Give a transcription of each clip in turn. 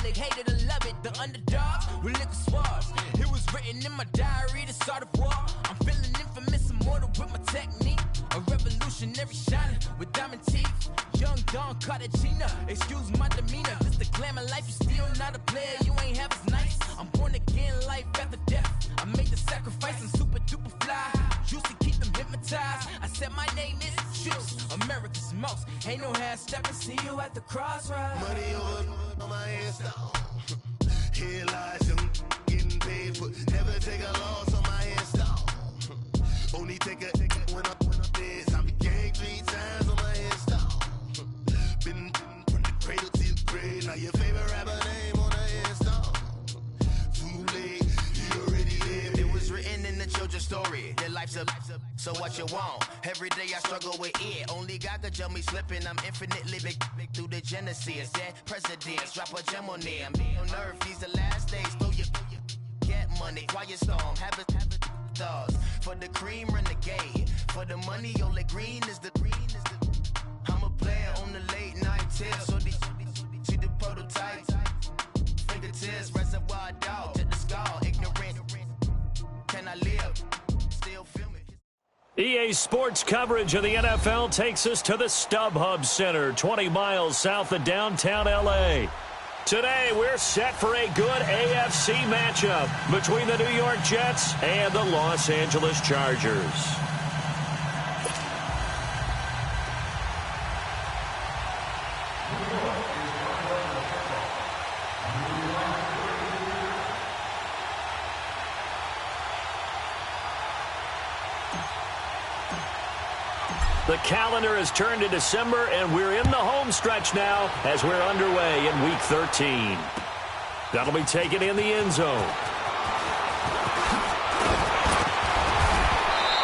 it, hate it, or love it. The underdogs, relentless wars. It was written in my diary, the start of war. I'm feeling infamous, immortal with my technique. A revolutionary shining with diamond teeth. Young Don Cartagena, excuse my demeanor. This the glamour life, you still not a player, you ain't half as nice. I'm born again, life after death. I made the sacrifice, I'm super duper fly. Used to keep them hypnotized. I said my name is Juice, America's most. Ain't no half stepping, see you at the crossroads. Money over on my hairstyle. Here lies them getting paid for. Never take a loss on my hairstyle. Only take a when I'm dead. I be gang 3 times on my hairstyle. Been from the cradle to the grave. Now your favorite rapper name on the hairstyle. Too late, you already lived. It was written in the children's story. Your life's a so what you want. Every day I struggle with it. Only God could tell me slipping. I'm infinitely big through the genesis. Dead presidents, drop a gem on them. On earth, these the last days. Throw your get money, quiet storm. Have it stars. For the cream, renegade. For the money, only green is the. I'm a player on the late night tips. So they see the prototype. Fingertips, reservoir dog. To the skull, ignorant. Can I live? Still feel me. EA Sports coverage of the NFL takes us to the StubHub Center, 20 miles south of downtown L.A. Today, we're set for a good AFC matchup between the New York Jets and the Los Angeles Chargers. The calendar has turned to December, and we're in the home stretch now as we're underway in Week 13. That'll be taken in the end zone.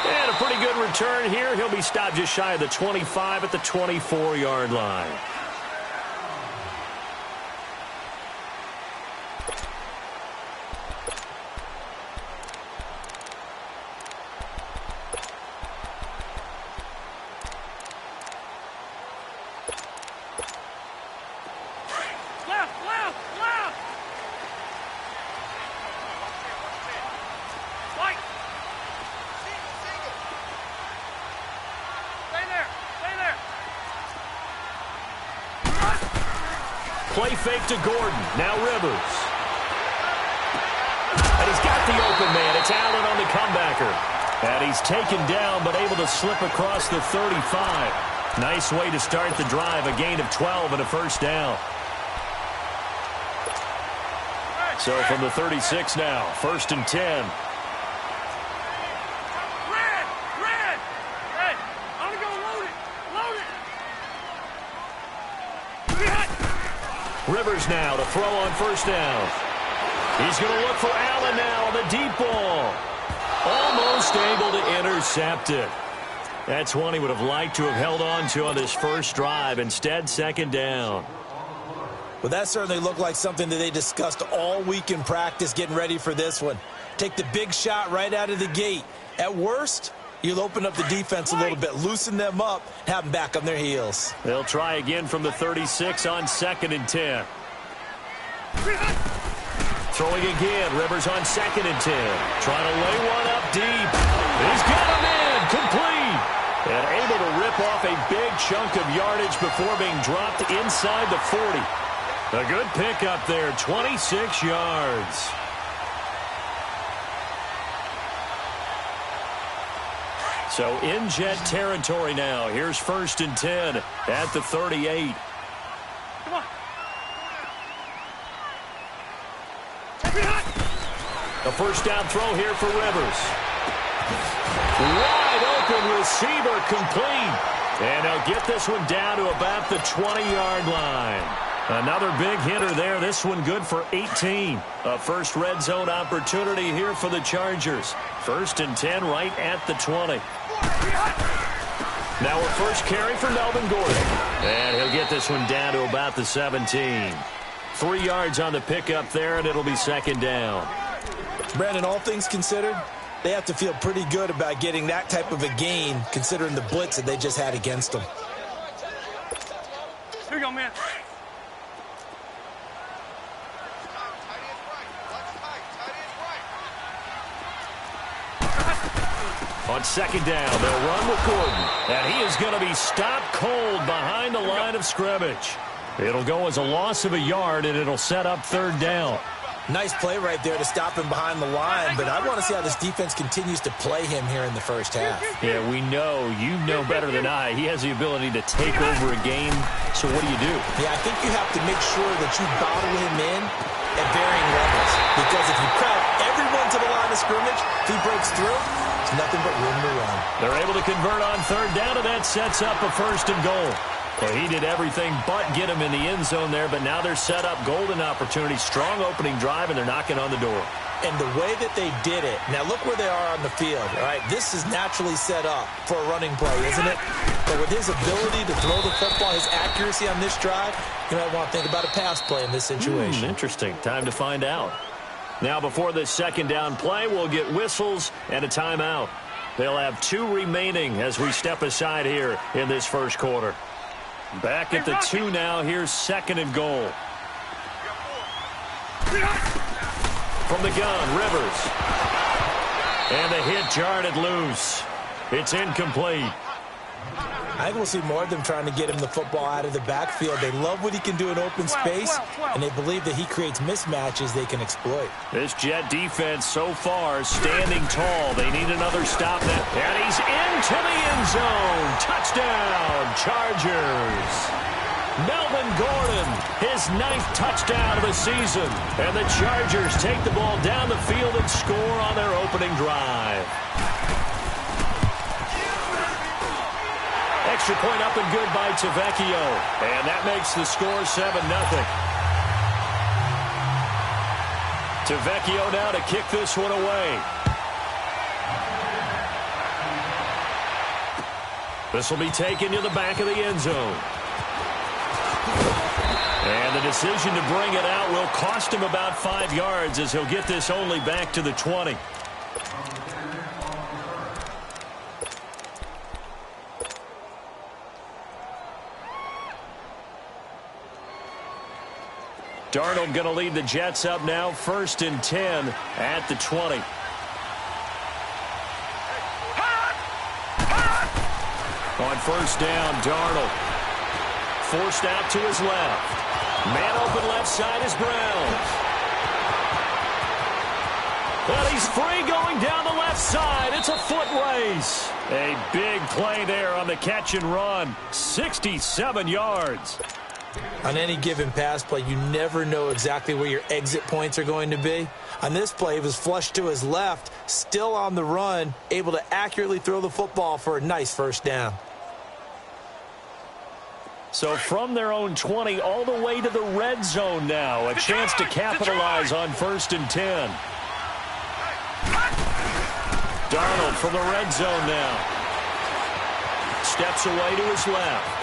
And a pretty good return here. He'll be stopped just shy of the 25 at the 24-yard line. Play fake to Gordon. Now Rivers. And he's got the open man. It's Allen on the comebacker. And he's taken down but able to slip across the 35. Nice way to start the drive. A gain of 12 and a first down. So from the 36 now, 1st and 10. Rivers now to throw on first down. He's going to look for Allen now on the deep ball. Almost able to intercept it. That's one he would have liked to have held on to on this first drive. Instead, second down. Well, that certainly looked like something that they discussed all week in practice getting ready for this one. Take the big shot right out of the gate. At worst, you'll open up the defense a little bit, loosen them up, have them back on their heels. They'll try again from the 36 on 2nd and 10. Throwing again, Rivers on 2nd and 10. Trying to lay one up deep. He's got him in, complete. And able to rip off a big chunk of yardage before being dropped inside the 40. A good pickup there, 26 yards. So in Jet territory now. Here's 1st and 10 at the 38. Come on. A first down throw here for Rivers. Wide open receiver, complete. And they'll get this one down to about the 20-yard line. Another big hitter there. This one good for 18. A first red zone opportunity here for the Chargers. 1st and 10 right at the 20. Now a first carry for Melvin Gordon. And he'll get this one down to about the 17. 3 yards on the pickup there, and it'll be second down. Brandon, all things considered, they have to feel pretty good about getting that type of a gain considering the blitz that they just had against them. Here you go, man. On second down, they'll run with Gordon. And he is going to be stopped cold behind the line of scrimmage. It'll go as a loss of a yard, and it'll set up third down. Nice play right there to stop him behind the line, but I want to see how this defense continues to play him here in the first half. Yeah, we know. You know better than I. He has the ability to take over a game, so what do you do? Yeah, I think you have to make sure that you bottle him in at varying levels, because if you crowd everyone to the line of scrimmage, if he breaks through, it's nothing but room to run. They're able to convert on third down, and that sets up a first and goal. Well, he did everything but get him in the end zone there, but now they're set up golden opportunity, strong opening drive, and they're knocking on the door. And the way that they did it, now look where they are on the field, all right? This is naturally set up for a running play, isn't it? But with his ability to throw the football, his accuracy on this drive, you might want to think about a pass play in this situation. Interesting. Time to find out. Now, before this second down play, we'll get whistles and a timeout. They'll have 2 remaining as we step aside here in this first quarter. Back at the 2 now. Here's second and goal. From the gun, Rivers. And the hit jarred loose. It's incomplete. I think we'll see more of them trying to get him the football out of the backfield. They love what he can do in open space, and they believe that he creates mismatches they can exploit. This Jet defense so far standing tall. They need another stop. And he's into the end zone. Touchdown, Chargers. Melvin Gordon, his 9th touchdown of the season. And the Chargers take the ball down the field and score on their opening drive. Extra point up and good by Tavecchio. And that makes the score 7-0. Tavecchio now to kick this one away. This will be taken to the back of the end zone. And the decision to bring it out will cost him about 5 yards as he'll get this only back to the 20. Darnold going to lead the Jets up now, 1st and 10 at the 20. On first down, Darnold. Forced out to his left. Man open left side is Brown. Well, he's free going down the left side. It's a foot race. A big play there on the catch and run. 67 yards. On any given pass play, you never know exactly where your exit points are going to be. On this play, he was flushed to his left, still on the run, able to accurately throw the football for a nice first down. So from their own 20 all the way to the red zone now. A chance to capitalize on 1st and 10. Darnold from the red zone now. Steps away to his left.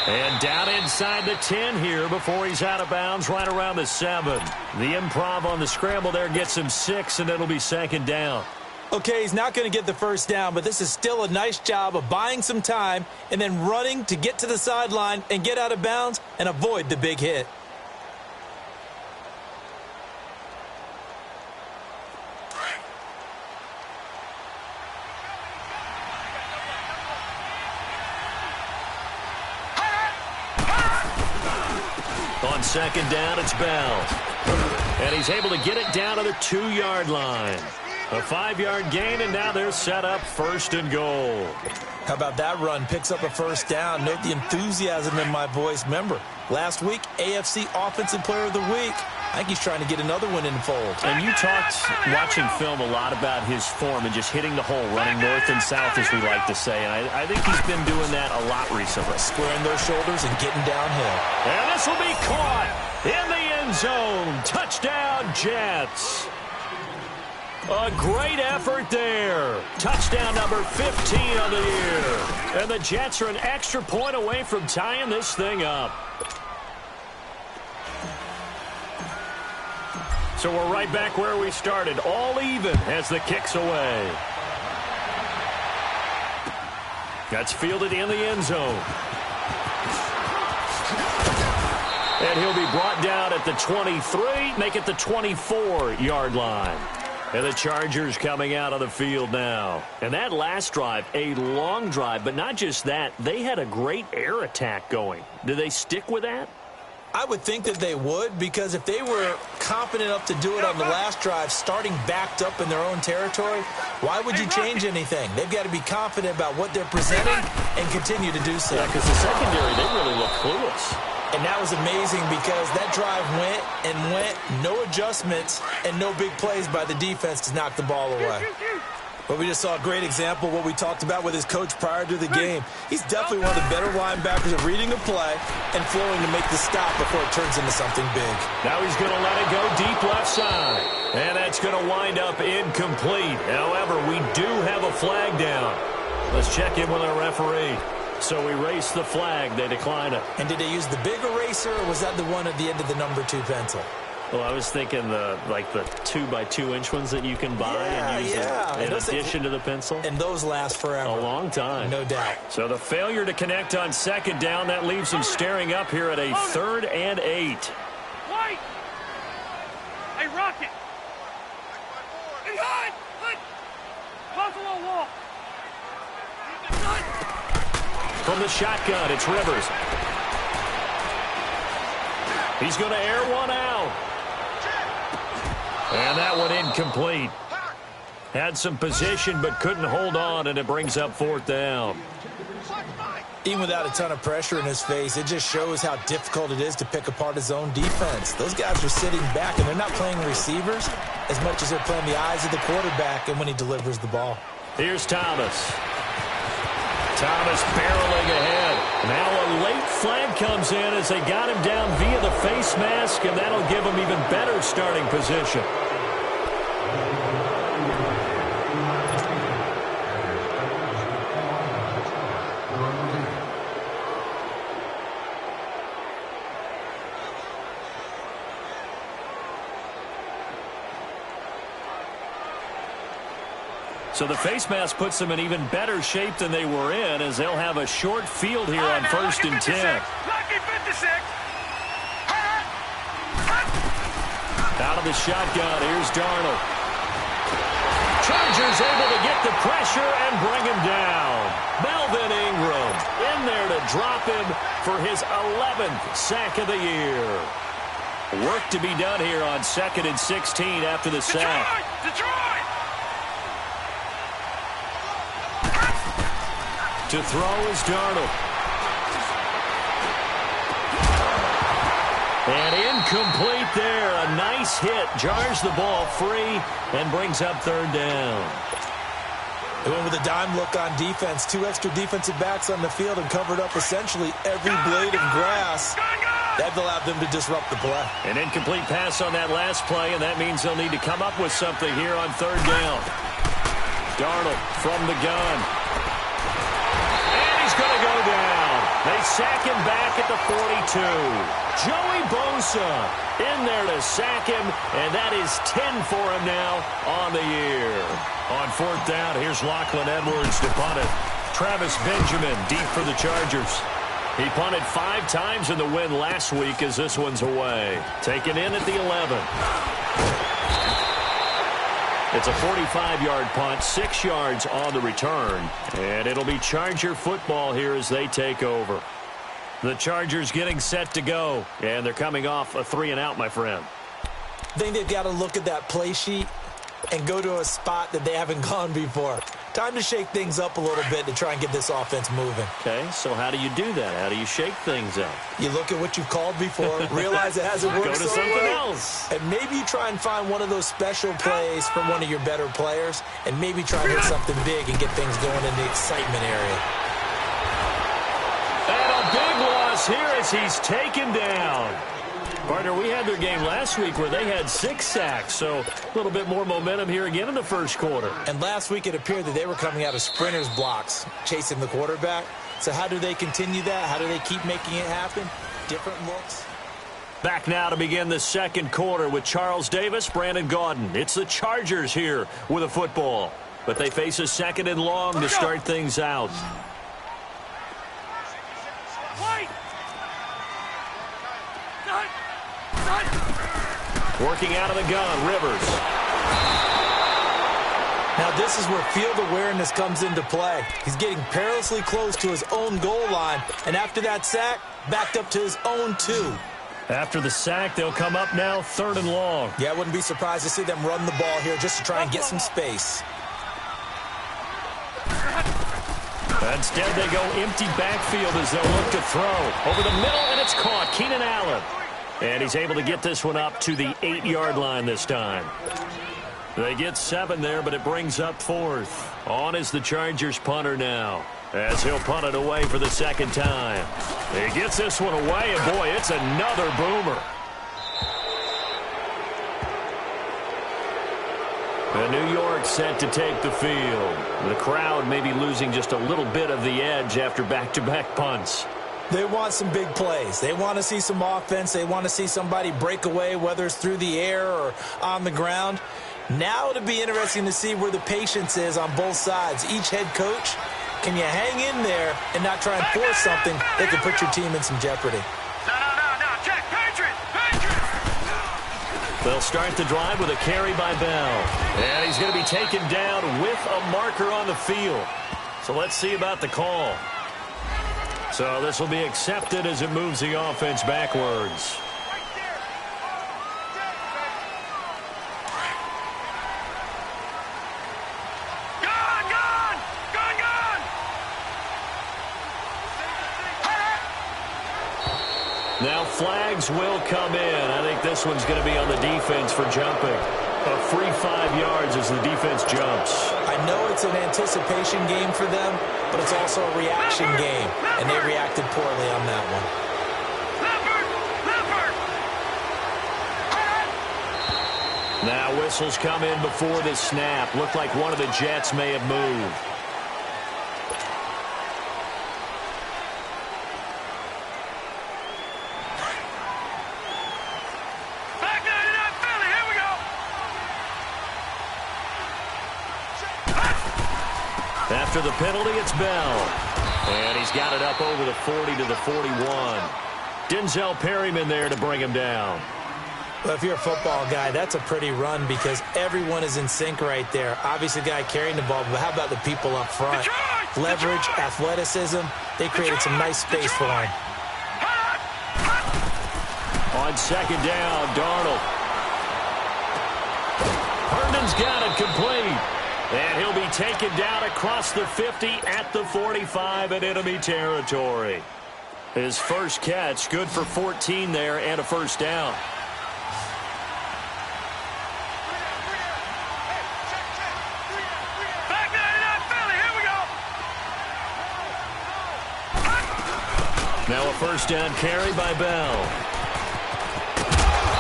And down inside the 10 here before he's out of bounds right around the 7. The improv on the scramble there gets him 6, and it'll be 2nd down. Okay, he's not going to get the first down, but this is still a nice job of buying some time and then running to get to the sideline and get out of bounds and avoid the big hit. On second down, it's Bell. And he's able to get it down to the 2-yard line. A 5-yard gain, and now they're set up 1st and goal. How about that run? Picks up a first down. Note the enthusiasm in my voice. Remember, last week, AFC Offensive Player of the Week. I think he's trying to get another one in the fold. And you talked, watching film, a lot about his form and just hitting the hole, running north and south, as we like to say. And I think he's been doing that a lot recently. Squaring those shoulders and getting downhill. And this will be caught in the end zone. Touchdown, Jets. A great effort there. Touchdown number 15 on the year. And the Jets are an extra point away from tying this thing up. So we're right back where we started, all even as the kick's away. That's fielded in the end zone. And he'll be brought down at the 23, make it the 24-yard line. And the Chargers coming out on the field now. And that last drive, a long drive, but not just that. They had a great air attack going. Do they stick with that? I would think that they would, because if they were confident enough to do it on the last drive, starting backed up in their own territory, why would you change anything? They've got to be confident about what they're presenting and continue to do so. Yeah, because the secondary, they really look clueless. And that was amazing because that drive went and went, no adjustments, and no big plays by the defense to knock the ball away. But we just saw a great example of what we talked about with his coach prior to the game. He's definitely one of the better linebackers at reading a play and flowing to make the stop before it turns into something big. Now he's going to let it go deep left side. And that's going to wind up incomplete. However, we do have a flag down. Let's check in with our referee. So we race the flag. They decline it. And did they use the big eraser, or was that the one at the end of the number 2 pencil? Well, I was thinking the 2x2-inch ones that you can buy and use in addition to the pencil. And those last forever. A long time. No doubt. So the failure to connect on second down, that leaves him staring up here at a 3rd and 8. White! Hey, Rocket! Behind! Buffalo wall! From the shotgun, it's Rivers. He's going to air one out. And that one incomplete. Had some position but couldn't hold on, and it brings up 4th down. Even without a ton of pressure in his face, it just shows how difficult it is to pick apart his own defense. Those guys are sitting back, and they're not playing receivers as much as they're playing the eyes of the quarterback and when he delivers the ball. Here's Thomas. Thomas barreling ahead. Now a late flag comes in as they got him down via the face mask, and that'll give him even better starting position. So the face mask puts them in even better shape than they were in, as they'll have a short field here on 1st and 10. Out of the shotgun, here's Darnold. Chargers able to get the pressure and bring him down. Melvin Ingram in there to drop him for his 11th sack of the year. Work to be done here on 2nd and 16 after the sack. Detroit! To throw is Darnold. And incomplete there. A nice hit. Jars the ball free and brings up 3rd down. They went with a dime look on defense. 2 extra defensive backs on the field and covered up essentially every blade of grass. That allowed them to disrupt the play. An incomplete pass on that last play, and that means they'll need to come up with something here on 3rd down. Darnold from the gun. Going to go down. They sack him back at the 42. Joey Bosa in there to sack him, and that is 10 for him now on the year. On 4th down, here's Lachlan Edwards to punt it. Travis Benjamin deep for the Chargers. He punted 5 times in the win last week as this one's away. Taken in at the 11. It's a 45-yard punt, 6 yards on the return. And it'll be Charger football here as they take over. The Chargers getting set to go. And they're coming off a 3-and-out, my friend. I think they've got to look at that play sheet and go to a spot that they haven't gone before. Time to shake things up a little bit to try and get this offense moving. Okay, so how do you do that? How do you shake things up? You look at what you've called before, realize it hasn't worked so something well, else. And maybe you try and find one of those special plays from one of your better players, and maybe try and hit something big and get things going in the excitement area. And a big loss here as he's taken down. Partner, we had their game last week where they had 6 sacks, so a little bit more momentum here again in the first quarter. And last week it appeared that they were coming out of sprinters blocks, chasing the quarterback. So how do they continue that? How do they keep making it happen? Different looks. Back now to begin the second quarter with Charles Davis, Brandon Gaudin. It's the Chargers here with a football, but they face a 2nd and long to start things out. Working out of the gun, Rivers. Now this is where field awareness comes into play. He's getting perilously close to his own goal line, and after that sack, backed up to his own 2. After the sack, they'll come up now 3rd and long. Yeah, I wouldn't be surprised to see them run the ball here just to try and get some space. Instead, they go empty backfield as they'll look to throw. Over the middle, and it's caught. Keenan Allen. And he's able to get this one up to the 8-yard line this time. They get 7 there, but it brings up 4th. On is the Chargers punter now, as he'll punt it away for the 2nd time. He gets this one away, and boy, it's another boomer. And New York set to take the field. The crowd may be losing just a little bit of the edge after back-to-back punts. They want some big plays. They want to see some offense. They want to see somebody break away, whether it's through the air or on the ground. Now it'll be interesting to see where the patience is on both sides. Each head coach, can you hang in there and not try and force something that could put your team in some jeopardy? No, check, Patriots! They'll start the drive with a carry by Bell. And he's going to be taken down with a marker on the field. So let's see about the call. So this will be accepted as it moves the offense backwards. Now flags will come in. I think this one's going to be on the defense for jumping. A free 5 yards as the defense jumps. I know it's an anticipation game for them, but it's also a reaction game, and they reacted poorly on that one. Now whistles come in before the snap. Looked like one of the Jets may have moved. After the penalty, it's Bell. And he's got it up over the 40 to the 41. Denzel Perryman there to bring him down. Well, if you're a football guy, that's a pretty run because everyone is in sync right there. Obviously, the guy carrying the ball, but how about the people up front? Leverage, athleticism, they created some nice space for him. On 2nd down, Darnold. Herndon's got it complete. And he'll be taken down across the 50 at the 45 in enemy territory. His first catch, good for 14 there and a first down. Now a first down carry by Bell.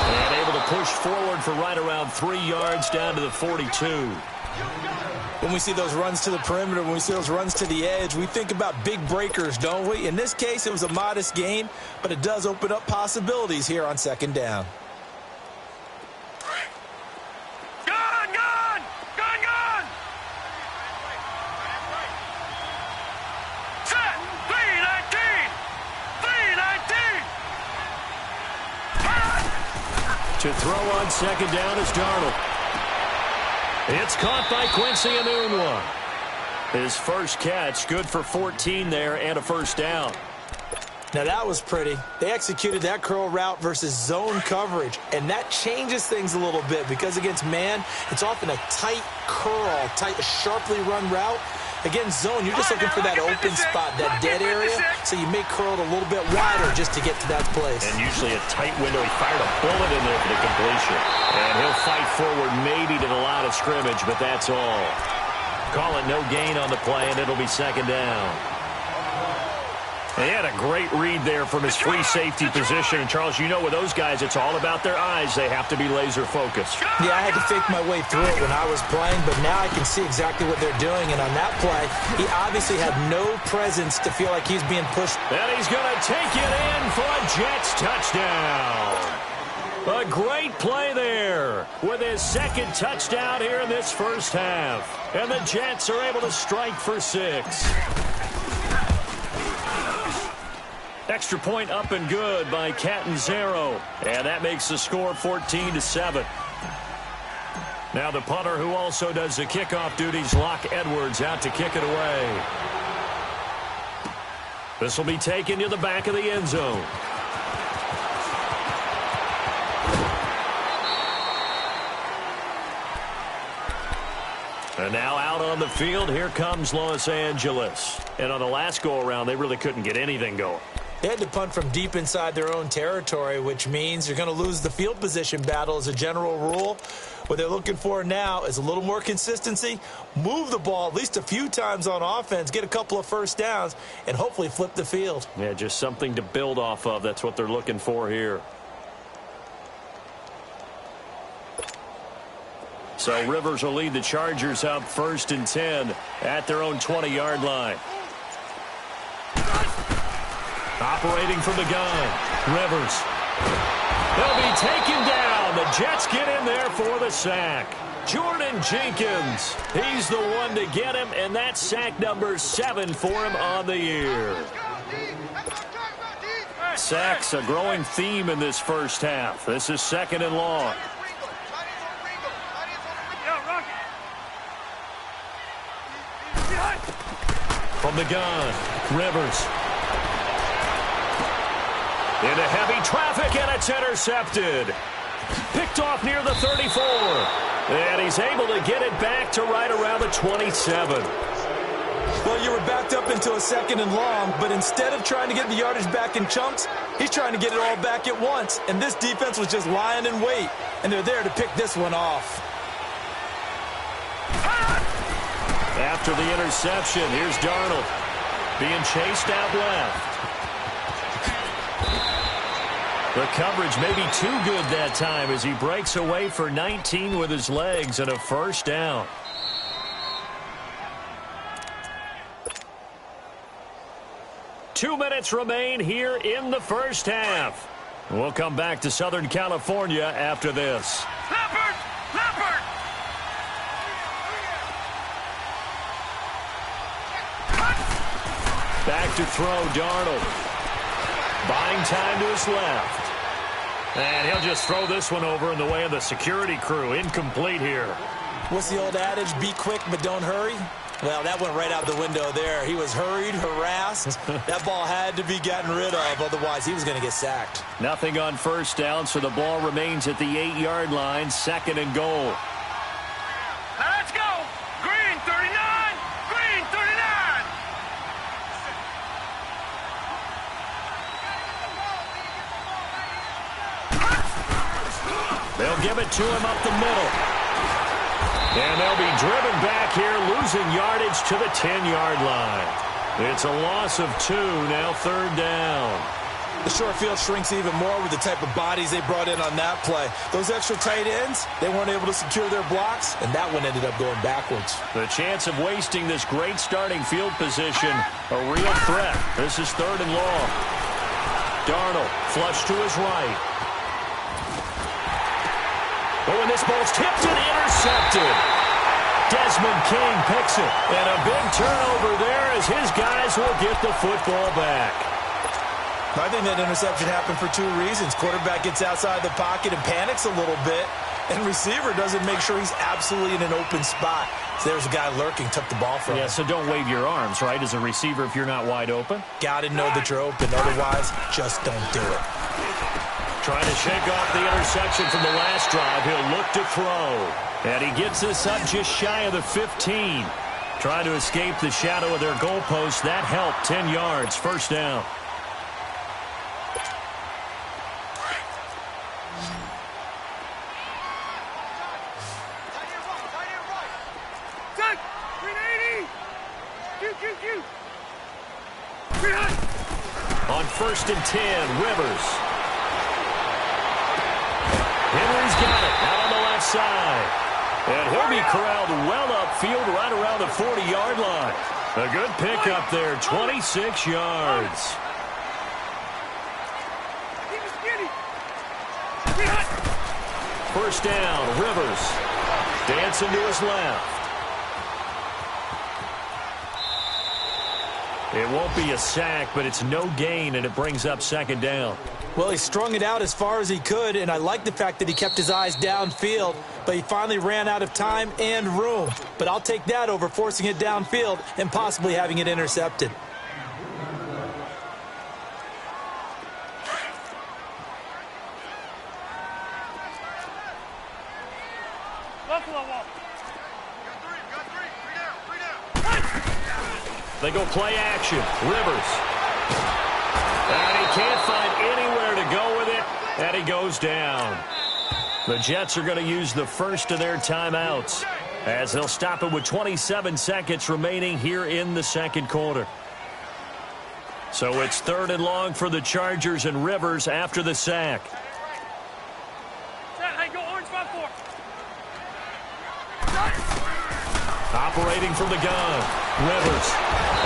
And able to push forward for right around 3 yards down to the 42. When we see those runs to the perimeter, when we see those runs to the edge, we think about big breakers, don't we? In this case, it was a modest gain, but it does open up possibilities here on 2nd down. Gone! Set! 3-19! To throw on 2nd down is Darnold. It's caught by Quincy Enunwa. His first catch, good for 14 there and a first down. Now that was pretty. They executed that curl route versus zone coverage, and that changes things a little bit because against man, it's often a tight curl, sharply run route. Against zone, you're just looking for that open spot, that dead area, so you may curl it a little bit wider just to get to that place. And usually a tight window. He fired a bullet in there for the completion. And he'll fight forward maybe to the line of scrimmage, but that's all. Call it no gain on the play, and it'll be 2nd down. He had a great read there from his free safety position. And, Charles, you know with those guys, it's all about their eyes. They have to be laser focused. Yeah, I had to fake my way through it when I was playing, but now I can see exactly what they're doing. And on that play, he obviously had no presence to feel like he's being pushed. And he's going to take it in for a Jets touchdown. A great play there with his 2nd touchdown here in this first half. And the Jets are able to strike for 6. Extra point up and good by Catanzaro. And that makes the score 14-7. Now the punter who also does the kickoff duties, Locke Edwards, out to kick it away. This will be taken to the back of the end zone. And now out on the field, here comes Los Angeles. And on the last go-around, they really couldn't get anything going. They had to punt from deep inside their own territory, which means you're going to lose the field position battle as a general rule. What they're looking for now is a little more consistency, move the ball at least a few times on offense, get a couple of first downs, and hopefully flip the field. Yeah, just something to build off of. That's what they're looking for here. So Rivers will lead the Chargers up 1st and 10 at their own 20-yard line. Operating from the gun, Rivers. They'll be taken down. The Jets get in there for the sack. Jordan Jenkins, he's the one to get him, and that's sack number 7 for him on the year. Sacks, a growing theme in this first half. This is 2nd and long. From the gun, Rivers. Into heavy traffic, and it's intercepted. Picked off near the 34. And he's able to get it back to right around the 27. Well, you were backed up into a 2nd and long, but instead of trying to get the yardage back in chunks, he's trying to get it all back at once. And this defense was just lying in wait, and they're there to pick this one off. After the interception, here's Darnold being chased out left. The coverage may be too good that time as he breaks away for 19 with his legs and a first down. Two minutes remain here in the first half. We'll come back to Southern California after this. Leopard! Leopard! Back to throw, Darnold. Buying time to his left. And he'll just throw this one over in the way of the security crew. Incomplete here. What's the old adage? Be quick, but don't hurry. Well, that went right out the window there. He was hurried, harassed. That ball had to be gotten rid of, otherwise he was going to get sacked. Nothing on first down, so the ball remains at the 8-yard line, 2nd and goal. Now let's go! Green 39! Green 39! They'll give it to him up the middle. And they'll be driven back here, losing yardage to the 10-yard line. It's a loss of 2, now 3rd down. The short field shrinks even more with the type of bodies they brought in on that play. Those extra tight ends, they weren't able to secure their blocks, and that one ended up going backwards. The chance of wasting this great starting field position, a real threat. This is 3rd and long. Darnold, flush to his right. Oh, and this ball's tipped and intercepted. Desmond King picks it. And a big turnover there as his guys will get the football back. I think that interception happened for 2 reasons. Quarterback gets outside the pocket and panics a little bit. And receiver doesn't make sure he's absolutely in an open spot. So there's a guy lurking, took the ball from him. Yeah, so don't wave your arms, right, as a receiver if you're not wide open? Got to know that you're open. Otherwise, just don't do it. Trying to shake off the interception from the last drive. He'll look to throw. And he gets this up just shy of the 15. Trying to escape the shadow of their goalpost. That helped. 10 yards. First down. On 1st and 10, Rivers. Henry's got it out on the left side. And he'll be corralled well upfield right around the 40-yard line. A good pickup there, 26 yards. First down, Rivers. Dancing to his left. It won't be a sack, but it's no gain, and it brings up 2nd down. Well, he strung it out as far as he could, and I like the fact that he kept his eyes downfield, but he finally ran out of time and room. But I'll take that over forcing it downfield and possibly having it intercepted. They go play action. Rivers. And he can't find anywhere to go with it, and he goes down. The Jets are going to use the first of their timeouts as they'll stop it with 27 seconds remaining here in the second quarter. So it's 3rd and long for the Chargers and Rivers after the sack. Hey, go orange 5-4. Operating from the gun. Rivers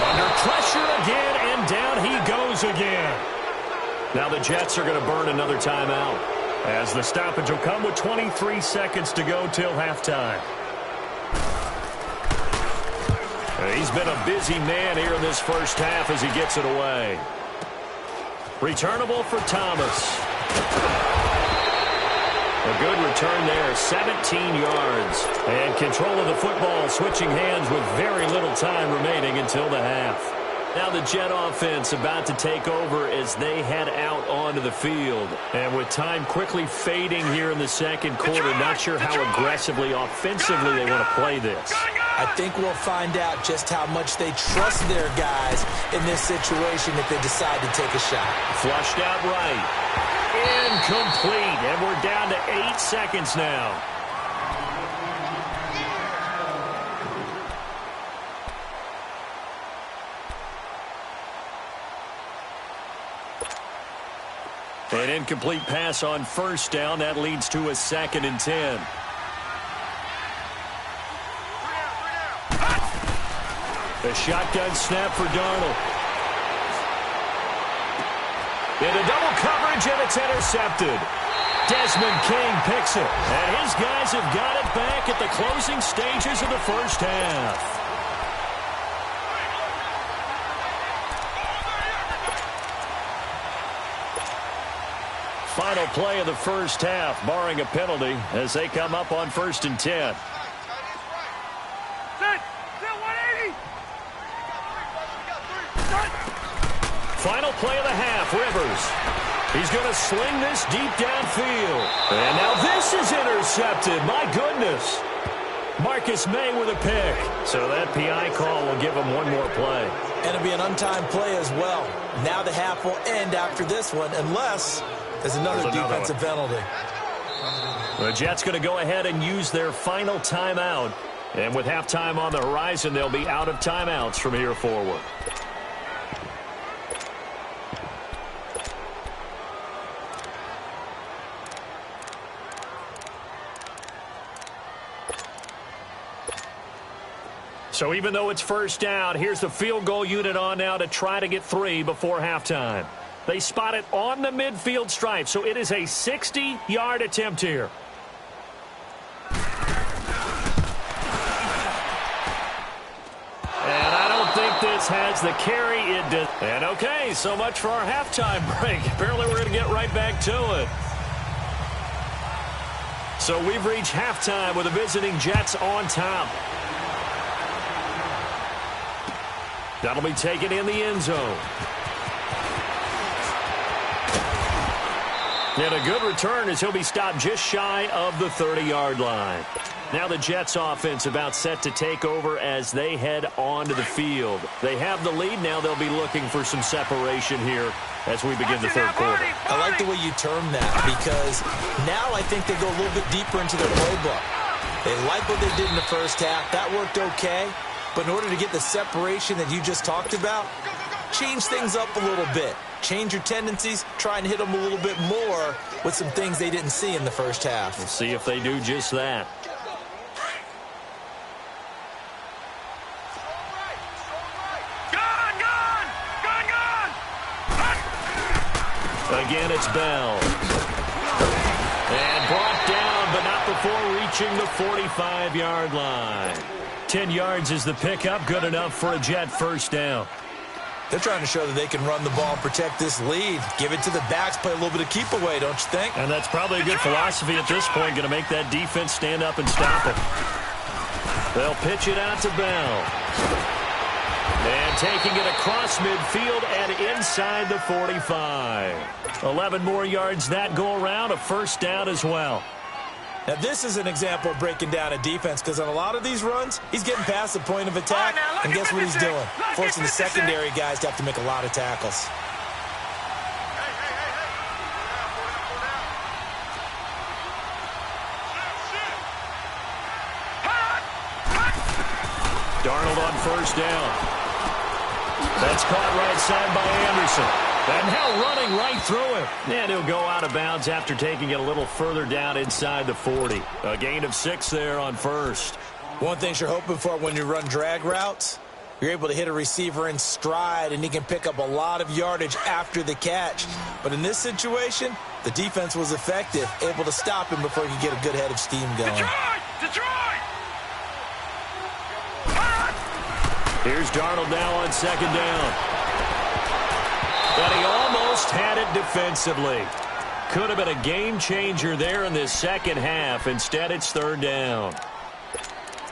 under pressure again, and down he goes again. Now the Jets are going to burn another timeout as the stoppage will come with 23 seconds to go till halftime. He's been a busy man here in this first half as he gets it away. Returnable for Thomas. A good return there, 17 yards. And control of the football, switching hands with very little time remaining until the half. Now the Jet offense about to take over as they head out onto the field. And with time quickly fading here in the second quarter, not sure how aggressively, offensively they want to play this. I think we'll find out just how much they trust their guys in this situation if they decide to take a shot. Flushed out right. Incomplete, and we're down to 8 seconds now. An incomplete pass on first down. That leads to a 2nd and 10. The shotgun snap for Darnold. Into double coverage, and it's intercepted. Desmond King picks it, and his guys have got it back at the closing stages of the first half. Final play of the first half, barring a penalty, as they come up on 1st and 10. Final play of the half, Rivers. He's going to sling this deep downfield. And now this is intercepted. My goodness. Marcus May with a pick. So that PI call will give him one more play. And it'll be an untimed play as well. Now the half will end after this one, unless there's another defensive penalty. The Jets going to go ahead and use their final timeout. And with halftime on the horizon, they'll be out of timeouts from here forward. So even though it's first down, here's the field goal unit on now to try to get 3 before halftime. They spot it on the midfield stripe, so it is a 60-yard attempt here. And I don't think this has the carry it did. And okay, so much for our halftime break. Apparently we're going to get right back to it. So we've reached halftime with the visiting Jets on top. That'll be taken in the end zone. And a good return as he'll be stopped just shy of the 30-yard line. Now the Jets offense about set to take over as they head onto the field. They have the lead. Now they'll be looking for some separation here as we begin the third quarter. I like the way you term that because now I think they go a little bit deeper into their playbook. They like what they did in the first half. That worked okay. But in order to get the separation that you just talked about, change things up a little bit. Change your tendencies, try and hit them a little bit more with some things they didn't see in the first half. We'll see if they do just that. Again, it's Bell. And brought down, but not before reaching the 45-yard line. 10 yards is the pickup, good enough for a Jet first down. They're trying to show that they can run the ball and protect this lead. Give it to the backs, play a little bit of keep away, don't you think? And that's probably a good philosophy at this point, going to make that defense stand up and stop it. They'll pitch it out to Bell. And taking it across midfield and inside the 45. 11 more yards that go around, a first down as well. Now, this is an example of breaking down a defense because on a lot of these runs, he's getting past the point of attack, and guess what he's doing? Forcing the secondary guys to have to make a lot of tackles. Darnold on first down. That's caught right side by Anderson. And now running right through him. And he'll go out of bounds after taking it a little further down inside the 40. A gain of 6 there on first. One thing you're hoping for when you run drag routes, you're able to hit a receiver in stride, and he can pick up a lot of yardage after the catch. But in this situation, the defense was effective, able to stop him before he could get a good head of steam going. Detroit! Here's Darnold now on second down. But he almost had it defensively. Could have been a game changer there in this second half. Instead, it's third down.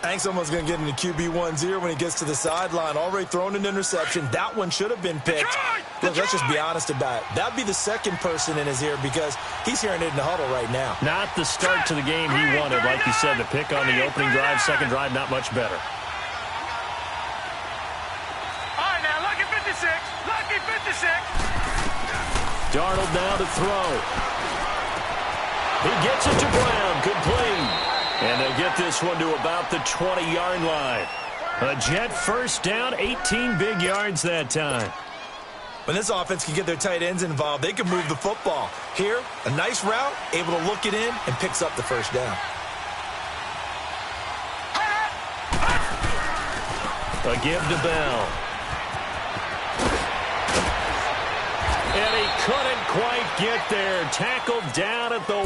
I think someone's going to get into QB1-0 when he gets to the sideline. Already thrown an interception. That one should have been picked. Look, let's just be honest about it. That'd be the second person in his ear because he's hearing it in the huddle right now. Not the start to the game he wanted. Like you said, the pick on the opening drive, second drive, not much better. Lucky 56. Darnold now to throw. He gets it to Brown, complete. And they'll get this one to about the 20-yard line. A Jet first down, 18 big yards that time. When this offense can get their tight ends involved, they can move the football. Here, a nice route, able to look it in, and picks up the first down. A give to Bell. And he couldn't quite get there. Tackled down at the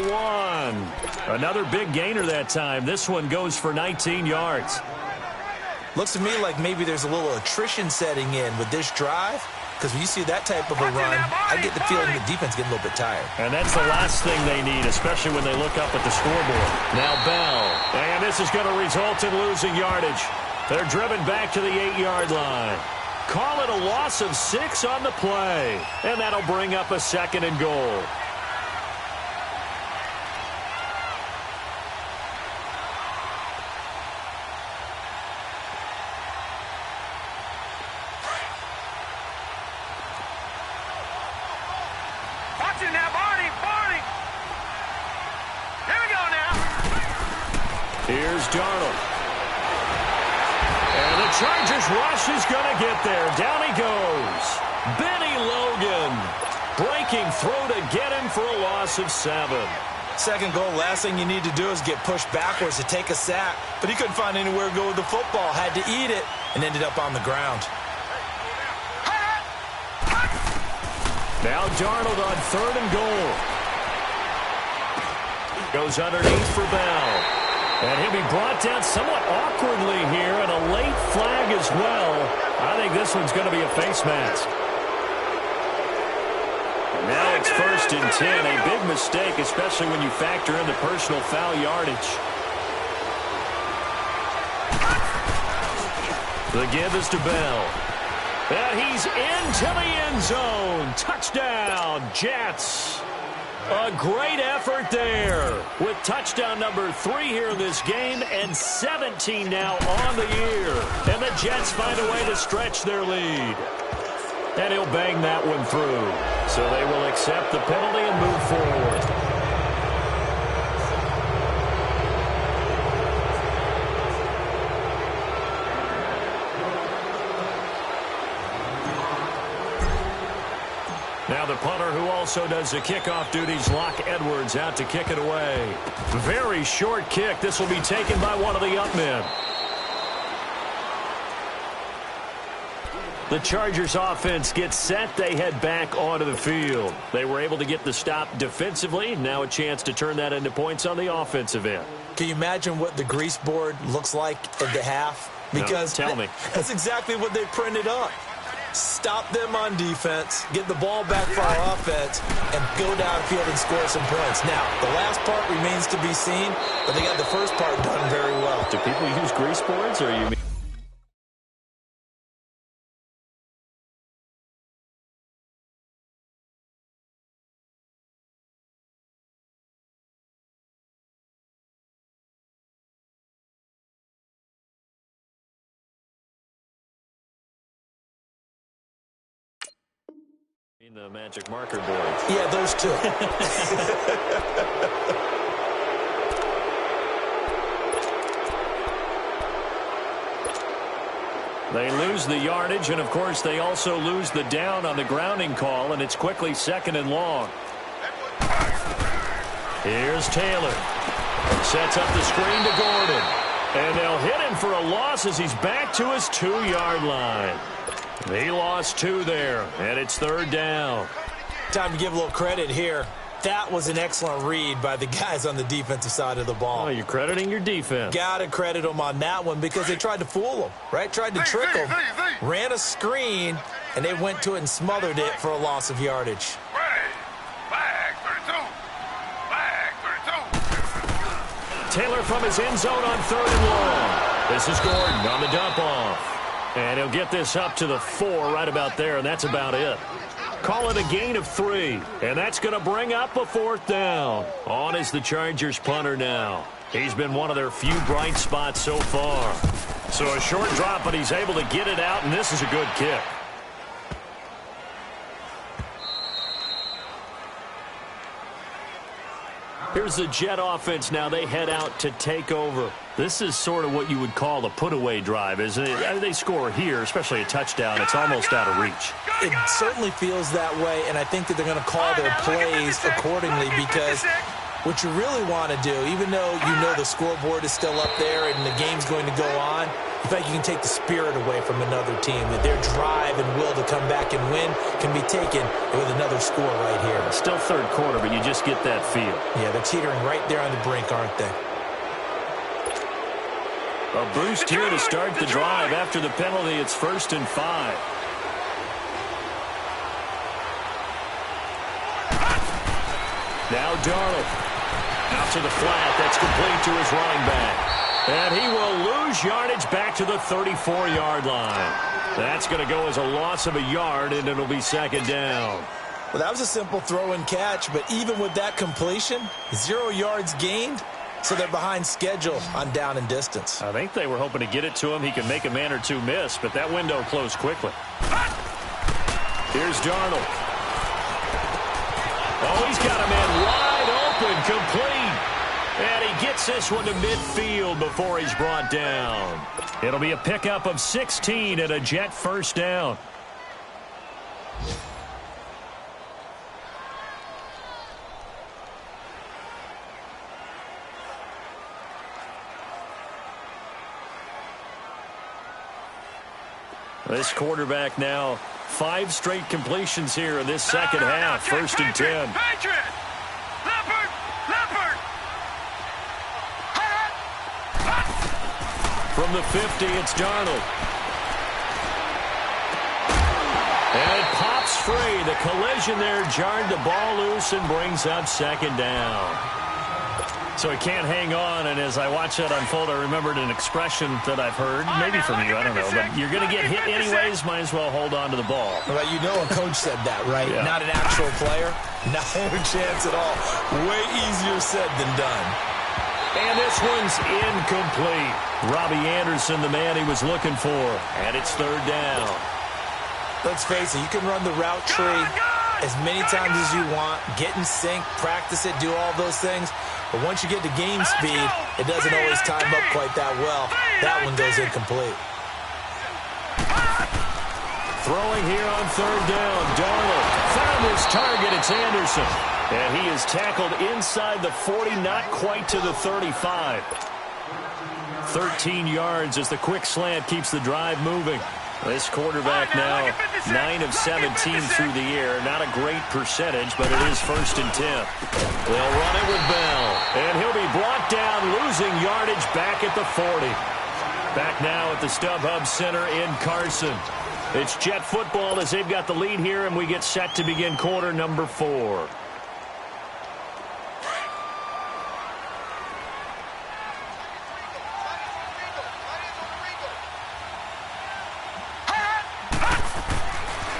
1. Another big gainer that time. This one goes for 19 yards. Looks to me like maybe there's a little attrition setting in with this drive. Because when you see that type of a run, I get the feeling the defense getting a little bit tired. And that's the last thing they need, especially when they look up at the scoreboard. Now Bell. And this is going to result in losing yardage. They're driven back to the 8-yard line. Call it a loss of 6 on the play. And that'll bring up a second and goal. Watch it now, Barney. Here we go now. Here's Darnold. And the Chargers rush is going to get there. Down he goes. Benny Logan breaking through to get him for a loss of 7. Second goal, last thing you need to do is get pushed backwards to take a sack. But he couldn't find anywhere to go with the football. Had to eat it and ended up on the ground. Now Darnold on third and goal. Goes underneath for Bell. And he'll be brought down somewhat awkwardly here, and a late flag as well. I think this one's going to be a face mask. And now it's 1st and 10. A big mistake, especially when you factor in the personal foul yardage. The give is to Bell. And he's into the end zone. Touchdown, Jets. A great effort there with touchdown number 3 here in this game and 17 now on the year. And the Jets find a way to stretch their lead. And he'll bang that one through. So they will accept the penalty and move forward. Now the punter who also does the kickoff duties, Locke Edwards, out to kick it away. Very short kick. This will be taken by one of the up men. The Chargers offense gets set. They head back onto the field. They were able to get the stop defensively. Now a chance to turn that into points on the offensive end. Can you imagine what the grease board looks like at the half? Because no, tell me. That's exactly what they printed up. stop them on defense, get the ball back for our offense, and go downfield and score some points. Now, the last part remains to be seen, but they got the first part done very well. Do people use grease boards, or you mean? The magic marker board. Yeah, those two. They lose the yardage, and of course they also lose the down on the grounding call, and it's quickly 2nd and long. Here's Taylor. Sets up the screen to Gordon. And they'll hit him for a loss as he's back to his 2-yard line. He lost 2 there, and it's 3rd down. Time to give a little credit here. That was an excellent read by the guys on the defensive side of the ball. Oh, you're crediting your defense. Got to credit them on that one because they tried to fool them, right? Tried to trick them. Ran a screen, and they went to it and smothered it for a loss of yardage. Flag 32. Taylor from his end zone on 3rd and long. This is Gordon on the dump off. And he'll get this up to the 4 right about there, and that's about it. Call it a gain of 3, and that's going to bring up a 4th down. On is the Chargers punter now. He's been one of their few bright spots so far. So a short drop, but he's able to get it out, and this is a good kick. Here's the Jet offense now. They head out to take over. This is sort of what you would call a put-away drive, isn't it? They score here, especially a touchdown. It's almost out of reach. It certainly feels that way, and I think that they're going to call their plays accordingly because what you really want to do, even though you know the scoreboard is still up there and the game's going to go on, in fact, you can take the spirit away from another team, that their drive and will to come back and win can be taken with another score right here. Still 3rd quarter, but you just get that feel. Yeah, they're teetering right there on the brink, aren't they? A boost here to start the drive. After the penalty, it's 1st and 5. Now Darnold. Out to the flat. That's complete to his running back. And he will lose yardage back to the 34-yard line. That's going to go as a loss of a yard, and it'll be 2nd down. Well, that was a simple throw and catch, but even with that completion, 0 yards gained, so they're behind schedule on down and distance. I think they were hoping to get it to him. He could make a man or two miss, but that window closed quickly. Here's Darnold. Oh, he's got a man wide open, complete. And he gets this one to midfield before he's brought down. It'll be a pickup of 16 and a Jet 1st down. This quarterback now 5 straight completions here in this second half. 1st and 10. From the 50, it's Darnold. And it pops free. The collision there jarred the ball loose and brings up 2nd down. So he can't hang on, and as I watch that unfold, I remembered an expression that I've heard, maybe from you, I don't know, but you're going to get hit anyways, might as well hold on to the ball. Well, you know a coach said that, right? Yeah. Not an actual player. Not a chance at all. Way easier said than done. And this one's incomplete. Robbie Anderson, the man he was looking for, and it's 3rd down. Let's face it, you can run the route tree as many times as you want, get in sync, practice it, do all those things. But once you get to game speed, it doesn't always time up quite that well. That one goes incomplete. Throwing here on 3rd down. Darnold found his target. It's Anderson. And he is tackled inside the 40, not quite to the 35. 13 yards as the quick slant keeps the drive moving. This quarterback now 9 of 17 through the air. Not a great percentage, but it is 1st and 10. They'll run it with Bell. And he'll be brought down, losing yardage back at the 40. Back now at the StubHub Center in Carson. It's Jet football as they've got the lead here, and we get set to begin quarter number 4.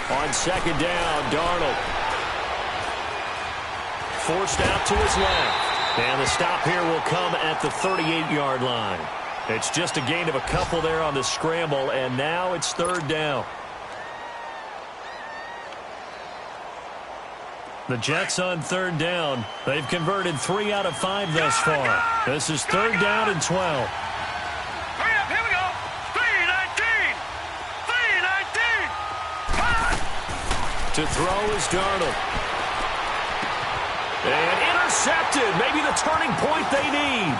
On second down, Darnold. Forced out to his left. And the stop here will come at the 38-yard line. It's just a gain of a couple there on the scramble, and now it's third down. The Jets on third down. They've converted 3 out of 5 thus far. This is third down and 12. Here we go. 3-19. 3-19. To throw is Darnold. And intercepted. Maybe the turning point they need.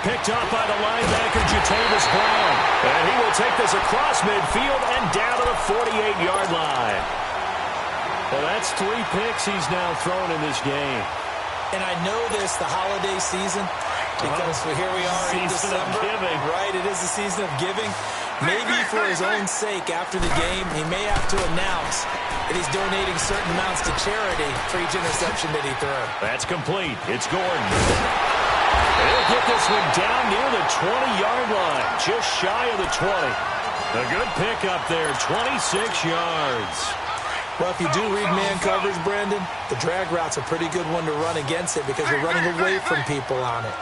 Picked up by the linebacker, Jatavis Brown. And he will take this across midfield and down to the 48-yard line. Well, that's 3 picks he's now thrown in this game. And I know this, the holiday season, because here we are in December. Season of giving. Right, it is the season of giving. Maybe for his own sake, after the game, he may have to announce that he's donating certain amounts to charity for each interception that he threw. That's complete. It's Gordon. He'll get this one down near the 20-yard line, just shy of the 20. A good pickup there, 26 yards. Well, if you do read man coverage, Brandon, the drag route's a pretty good one to run against it because you're running away from people on it.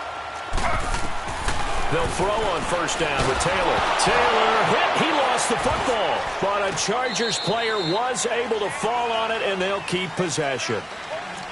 They'll throw on first down with Taylor. Taylor hit. He lost the football. But a Chargers player was able to fall on it, and they'll keep possession.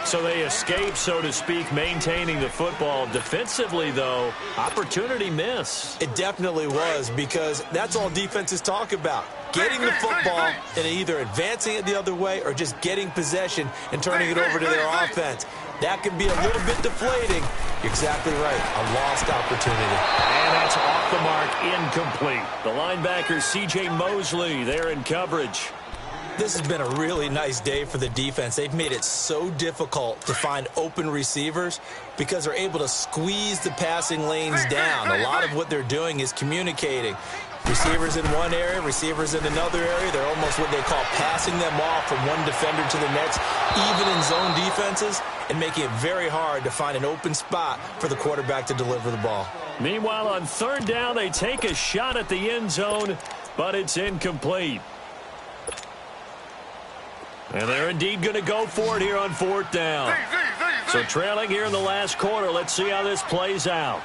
So they escape, so to speak, maintaining the football. Defensively, though, opportunity miss. It definitely was, because that's all defenses talk about. Getting the football and either advancing it the other way or just getting possession and turning it over to their offense. That can be a little bit deflating. You're exactly right. A lost opportunity. And that's off the mark, incomplete. The linebacker, C.J. Mosley, there in coverage. This has been a really nice day for the defense. They've made it so difficult to find open receivers because they're able to squeeze the passing lanes down. A lot of what they're doing is communicating. Receivers in one area, receivers in another area. They're almost what they call passing them off from one defender to the next, even in zone defenses, and making it very hard to find an open spot for the quarterback to deliver the ball. Meanwhile, on third down, they take a shot at the end zone, but it's incomplete. And they're indeed going to go for it here on fourth down. So trailing here in the last quarter. Let's see how this plays out.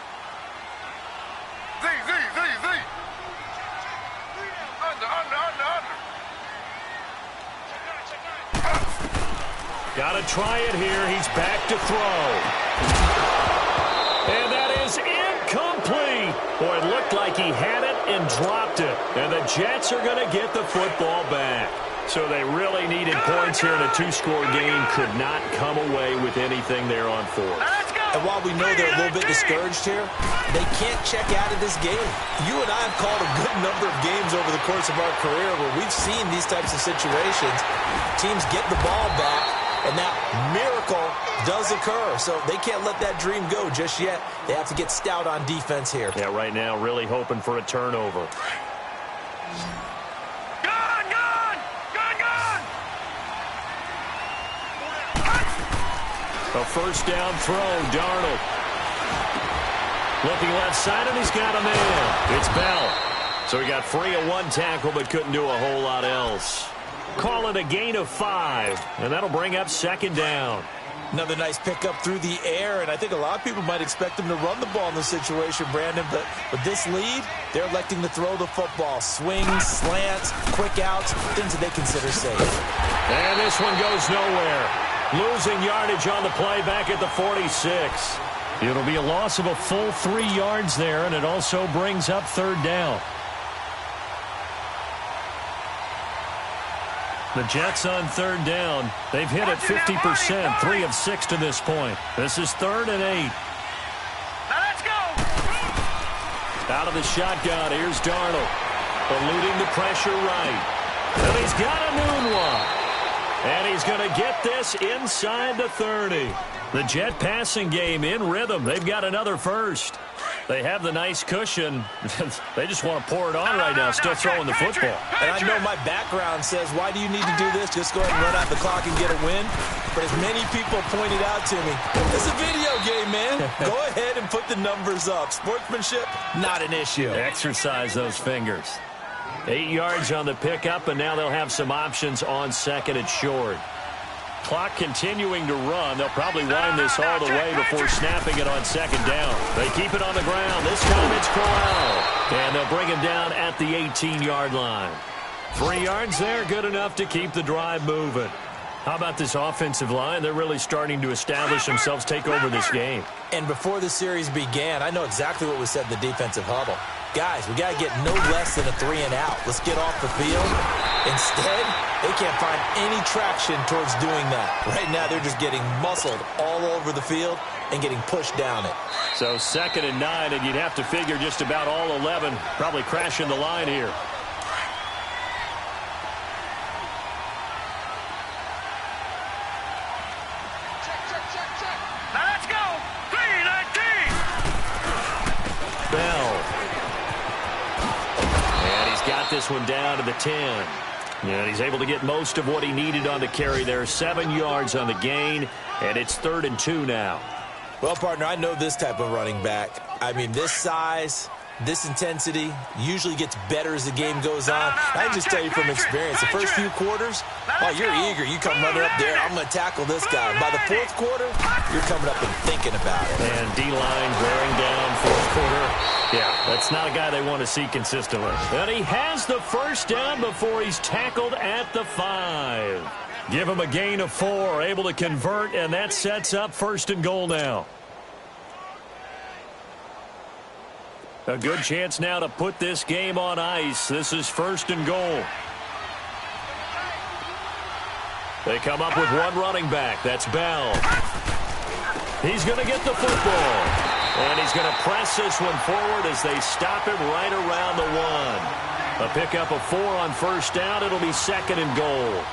Got to try it here. He's back to throw. And that is incomplete. Boy, it looked like he had it and dropped it. And the Jets are going to get the football back. So they really needed points here in a 2-score game. Could not come away with anything there on fourth. And while we know they're a little bit discouraged here, they can't check out of this game. You and I have called a good number of games over the course of our career where we've seen these types of situations. Teams get the ball back, and that miracle does occur. So they can't let that dream go just yet. They have to get stout on defense here. Yeah, right now really hoping for a turnover. A first down throw, Darnold. Looking left side, and he's got a man. It's Bell. So he got free of one tackle, but couldn't do a whole lot else. Call it a gain of 5, and that'll bring up second down. Another nice pickup through the air, and I think a lot of people might expect him to run the ball in this situation, Brandon, but with this lead, they're electing to throw the football. Swings, slants, quick outs, things that they consider safe. And this one goes nowhere. Losing yardage on the play back at the 46. It'll be a loss of a full 3 yards there, and it also brings up third down. The Jets on third down. They've hit it 50%, 3 of 6 to this point. This is 3rd and 8. Now let's go. Out of the shotgun, here's Darnold. Eluding the pressure right. And he's got a noon one. And he's going to get this inside the 30. The Jet passing game in rhythm. They've got another first. They have the nice cushion. They just want to pour it on right now, still throwing the football. And I know my background says, why do you need to do this? Just go ahead and run out the clock and get a win. But as many people pointed out to me, it's a video game, man. Go ahead and put the numbers up. Sportsmanship, not an issue. Exercise those fingers. 8 yards on the pickup, and now they'll have some options on second and short. Clock continuing to run. They'll probably wind this all the way before snapping it on second down. They keep it on the ground. This time it's Corral. And they'll bring him down at the 18-yard line. 3 yards there, good enough to keep the drive moving. How about this offensive line? They're really starting to establish themselves, take over this game. And before the series began, I know exactly what was said in the defensive huddle. Guys, we got to get no less than a 3-and-out. Let's get off the field. Instead, they can't find any traction towards doing that. Right now, they're just getting muscled all over the field and getting pushed down it. So 2nd and 9, and you'd have to figure just about all 11 probably crashing the line here. Now let's go. 3-19. Bell. And he's got this one down to the 10. And he's able to get most of what he needed on the carry there. 7 yards on the gain, and it's 3rd and 2 now. Well, partner, I know this type of running back. I mean, this size, this intensity usually gets better as the game goes on. I can just tell you from experience, the first few quarters, oh, you're eager. You come running up there, I'm going to tackle this guy. By the 4th quarter, you're coming up and thinking about it. And D-line wearing down 4th quarter. Yeah, that's not a guy they want to see consistently. And he has the first down before he's tackled at the 5. Give him a gain of 4, able to convert, and that sets up 1st and goal now. A good chance now to put this game on ice. This is 1st and goal. They come up with one running back. That's Bell. He's going to get the football. And he's going to press this one forward as they stop him right around the 1. A pickup of 4 on 1st down. It'll be 2nd and goal.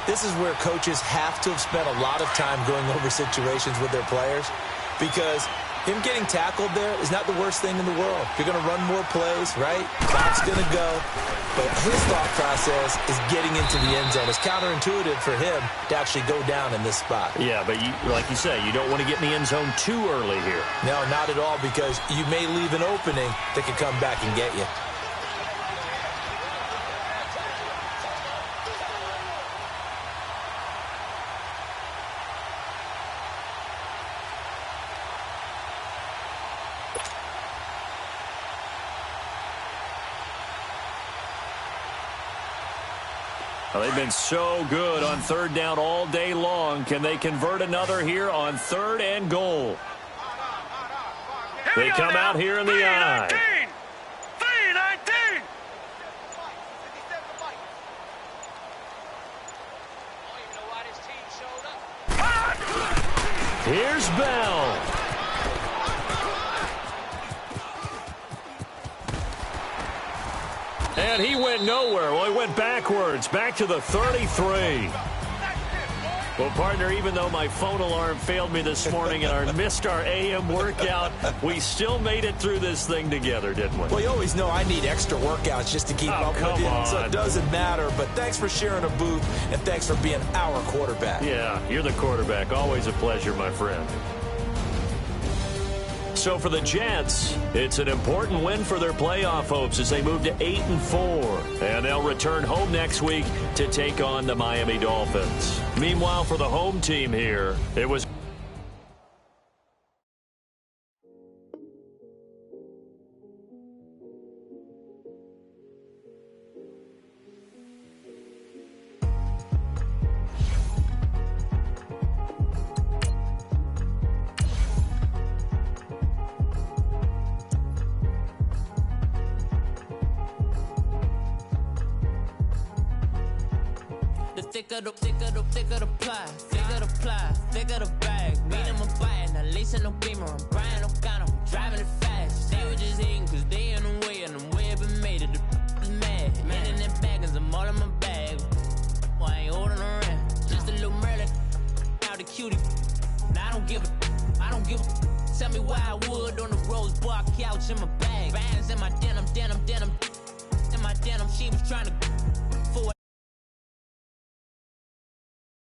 This is where coaches have to have spent a lot of time going over situations with their players, because him getting tackled there is not the worst thing in the world. You're going to run more plays, right? Clock's going to go. But his thought process is getting into the end zone. It's counterintuitive for him to actually go down in this spot. Yeah, but like you say, you don't want to get in the end zone too early here. No, not at all, because you may leave an opening that could come back and get you. Well, they've been so good on 3rd down all day long. Can they convert another here on 3rd and goal? They come out here in the eye. 3-19. Here's Bell. And he went nowhere. Well, he went backwards, back to the 33. Well, partner, even though my phone alarm failed me this morning and I missed our AM workout, we still made it through this thing together, didn't we? Well, you always know I need extra workouts just to keep up with you, so it doesn't matter. But thanks for sharing a booth, and thanks for being our quarterback. Yeah, you're the quarterback. Always a pleasure, my friend. So for the Jets, it's an important win for their playoff hopes as they move to 8-4. And they'll return home next week to take on the Miami Dolphins. Meanwhile, for the home team here, it was... thicker the pie, thicker the bag. Mean I'm a buyer, not leasing no beamer. I'm buying no gun, I'm driving it fast. They were just hating cause they in the way, and the way I've been made it, the is mad. Man in that bag, cause I'm all in my bag. Well, I ain't holding around. Just a little Merlin, out the cutie. Now I don't give a Tell me why I would on the rose bar couch in my bag. Bands in my denim. In my denim, she was trying to